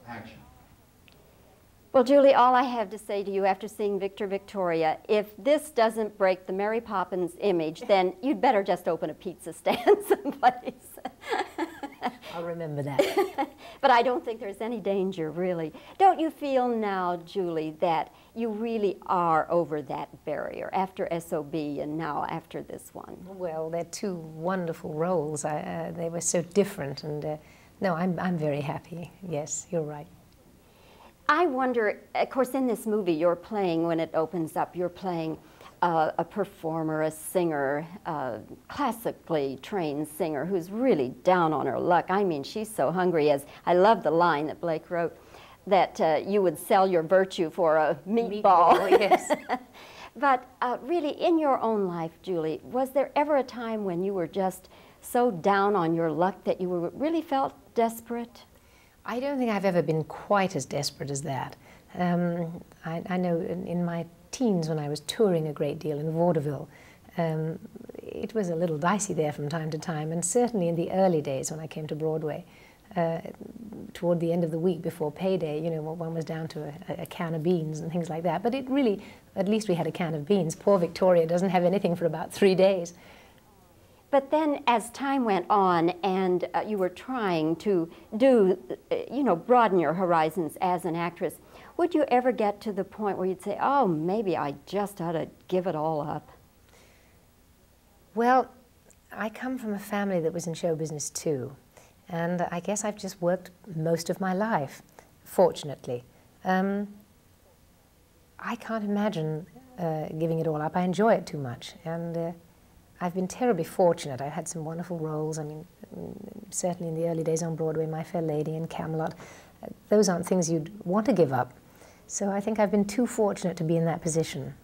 action. Well, Julie, all I have to say to you after seeing Victor Victoria, if this doesn't break the Mary Poppins image, then you'd better just open a pizza stand someplace. I'll remember that. But I don't think there's any danger, really. Don't you feel now, Julie, that you really are over that barrier after SOB and now after this one? Well, they're two wonderful roles. They were so different, and no, I'm very happy. Yes, you're right. I wonder, of course, in this movie you're playing, when it opens up, you're playing a performer, a singer, a classically trained singer who's really down on her luck. I mean, she's so hungry, as I love the line that Blake wrote, that you would sell your virtue for a meatball. Yes. But really, in your own life, Julie, was there ever a time when you were just so down on your luck that you really felt desperate? I don't think I've ever been quite as desperate as that. I know in my teens, when I was touring a great deal in vaudeville, it was a little dicey there from time to time, and certainly in the early days when I came to Broadway, toward the end of the week before payday, you know, one was down to a can of beans and things like that. But it really, at least we had a can of beans. Poor Victoria doesn't have anything for about 3 days. But then as time went on and you were trying to do, you know, broaden your horizons as an actress, would you ever get to the point where you'd say, oh, maybe I just ought to give it all up? Well, I come from a family that was in show business too. And I guess I've just worked most of my life, fortunately. I can't imagine giving it all up. I enjoy it too much. And I've been terribly fortunate. I've had some wonderful roles. I mean, certainly in the early days on Broadway, My Fair Lady and Camelot. Those aren't things you'd want to give up. So I think I've been too fortunate to be in that position.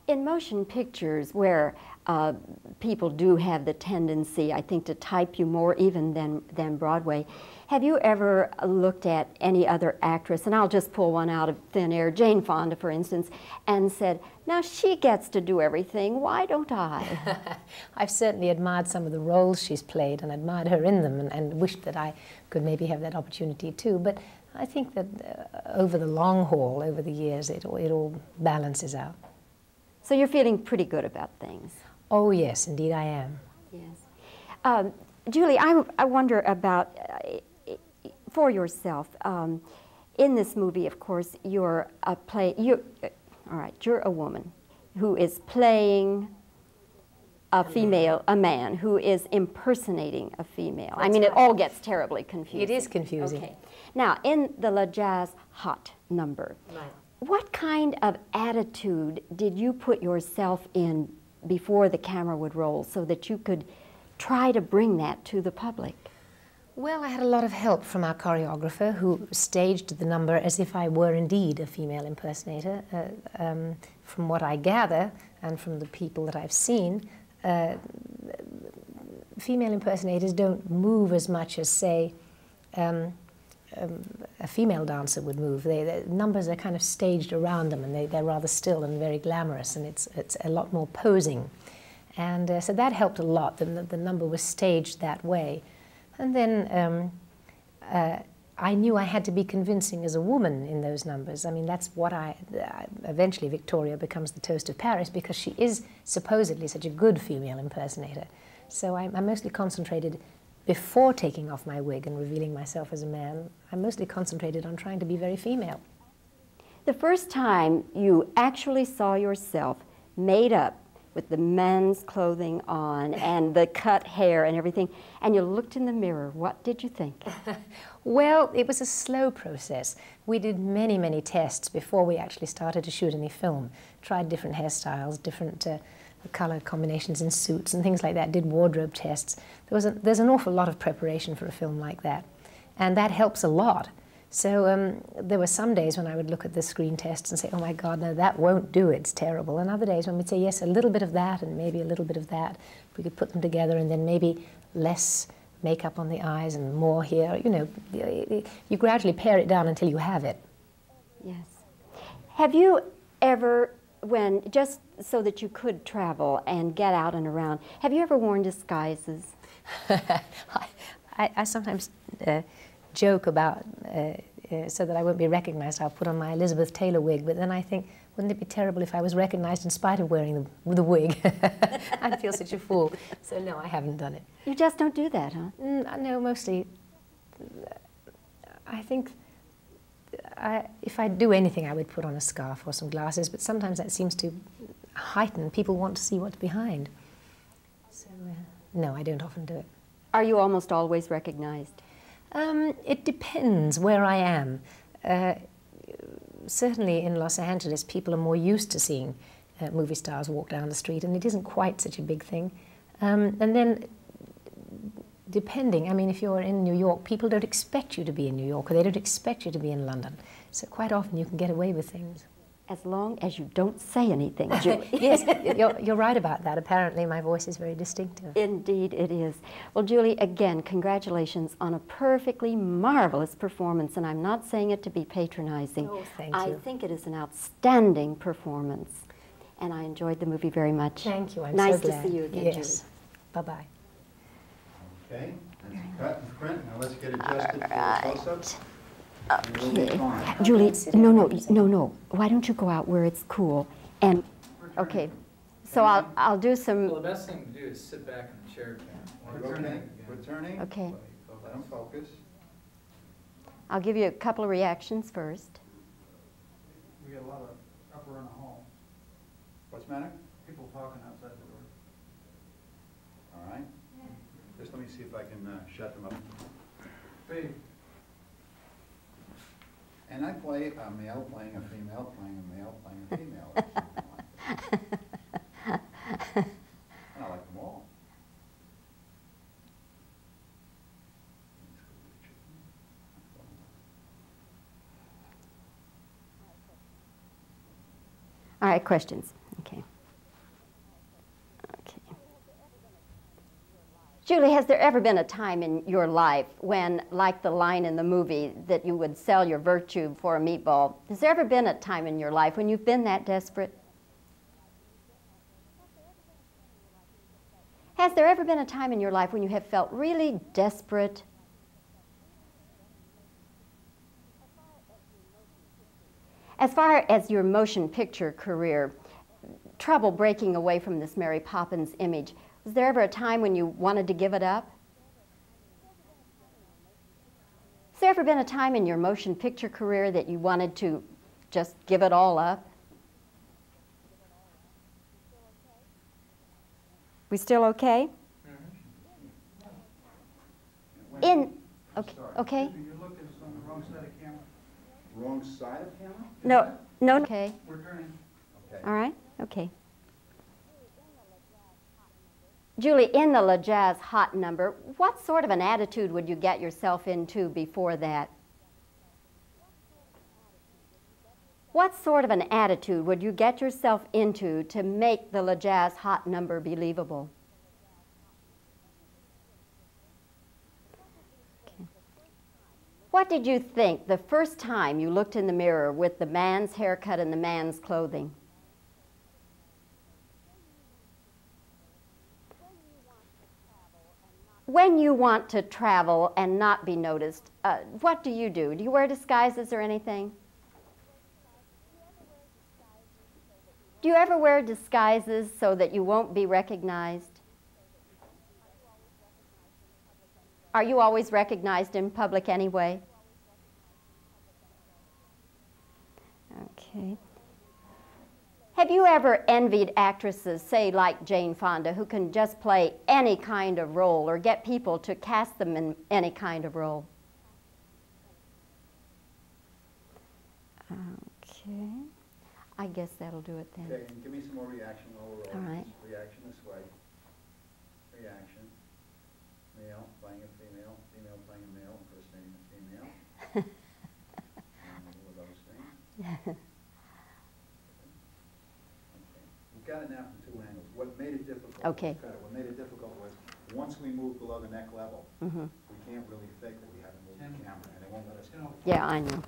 In motion pictures, where people do have the tendency, I think, to type you more even than Broadway, have you ever looked at any other actress, and I'll just pull one out of thin air, Jane Fonda, for instance, and said, now she gets to do everything, why don't I? I've certainly admired some of the roles she's played and admired her in them, and wished that I could maybe have that opportunity too. But I think that over the long haul, over the years, it all balances out. So you're feeling pretty good about things? Oh yes, indeed I am. Yes. Julie, I wonder about, for yourself, in this movie, of course, you're a woman who is playing a man who is impersonating a female. That's I mean, right. It all gets terribly confusing. It is confusing. Okay. Now, in the La Jazz Hot number, right. What kind of attitude did you put yourself in before the camera would roll so that you could try to bring that to the public? Well, I had a lot of help from our choreographer, who staged the number as if I were indeed a female impersonator. From what I gather, and from the people that I've seen, female impersonators don't move as much as, say, a female dancer would move. The numbers are kind of staged around them, and they're rather still and very glamorous, and it's a lot more posing. And so that helped a lot. The number was staged that way. And then I knew I had to be convincing as a woman in those numbers. I mean, that's what eventually Victoria becomes the Toast of Paris, because she is supposedly such a good female impersonator. So I'm mostly concentrated, before taking off my wig and revealing myself as a man, I'm mostly concentrated on trying to be very female. The first time you actually saw yourself made up with the men's clothing on and the cut hair and everything, and you looked in the mirror, what did you think? Well, it was a slow process. We did many, many tests before we actually started to shoot any film. Tried different hairstyles, different color combinations in suits and things like that, did wardrobe tests. There's an awful lot of preparation for a film like that, and that helps a lot. So there were some days when I would look at the screen tests and say, oh my God, no, that won't do, it's terrible. And other days when we'd say, yes, a little bit of that and maybe a little bit of that. We could put them together, and then maybe less makeup on the eyes and more here. You know, you gradually pare it down until you have it. Yes. Have you ever, just so that you could travel and get out and around, have you ever worn disguises? I sometimes joke about so that I won't be recognized, I'll put on my Elizabeth Taylor wig. But then I think, wouldn't it be terrible if I was recognized in spite of wearing the wig? I'd feel such a fool. So no, I haven't done it. You just don't do that, huh? No, mostly, I think if I do anything, I would put on a scarf or some glasses, but sometimes that seems to heighten. People want to see what's behind. So no, I don't often do it. Are you almost always recognized? It depends where I am. Certainly in Los Angeles, people are more used to seeing movie stars walk down the street, and it isn't quite such a big thing. And then, depending, I mean, if you're in New York, people don't expect you to be in New York, or they don't expect you to be in London. So quite often you can get away with things. As long as you don't say anything, Julie. Yes, you're right about that. Apparently my voice is very distinctive. Indeed it is. Well, Julie, again, congratulations on a perfectly marvelous performance, and I'm not saying it to be patronizing. Oh, thank you. I think it is an outstanding performance, and I enjoyed the movie very much. Thank you, I'm nice so glad. to see you again, yes. Julie. Bye-bye. Okay, that's cut and print. Now let's get adjusted for the close-ups. Okay. Julie, no. Why don't you go out where it's cool? And, okay, so I'll do some... Well, the best thing to do is sit back in the chair. We're turning. Okay. Let them focus. I'll give you a couple of reactions first. We get a lot of upper in the hall. What's the matter? People talking outside the door. All right. Just let me see if I can shut them up. Hey, And I play a male playing a female, playing a male, playing a female. Or something like that. And I like them all. All right, questions. Okay. Okay. Julie, has there ever been a time in your life when, like the line in the movie, that you would sell your virtue for a meatball? Has there ever been a time in your life when you've been that desperate? Has there ever been a time in your life when you have felt really desperate? As far as your motion picture career, trouble breaking away from this Mary Poppins image, was there ever a time when you wanted to give it up? Has there ever been a time in your motion picture career that you wanted to just give it all up? We still okay? Okay. you look at us on the wrong side of camera. Wrong side of camera? No, okay. We're turning. Okay. All right, okay. Julie, in the La Jazz Hot number, what sort of an attitude would you get yourself into before that? What sort of an attitude would you get yourself into to make the La Jazz Hot number believable? Okay. What did you think the first time you looked in the mirror with the man's haircut and the man's clothing? When you want to travel and not be noticed, what do? Do you wear disguises or anything? Do you ever wear disguises so that you won't be recognized? Are you always recognized in public anyway? Okay. Have you ever envied actresses, say like Jane Fonda, who can just play any kind of role or get people to cast them in any kind of role? Okay. I guess that'll do it then. Okay, and give me some more reaction while we're All right. Reaction this way. Reaction. Male playing a female, female playing a male, impersonating a female. And all of those things. We've got it now from two angles. What made it difficult? Okay. What made it difficult was once we moved below the neck level, we can't really fake that we haven't moved the camera, and they won't let us. Yeah, I know.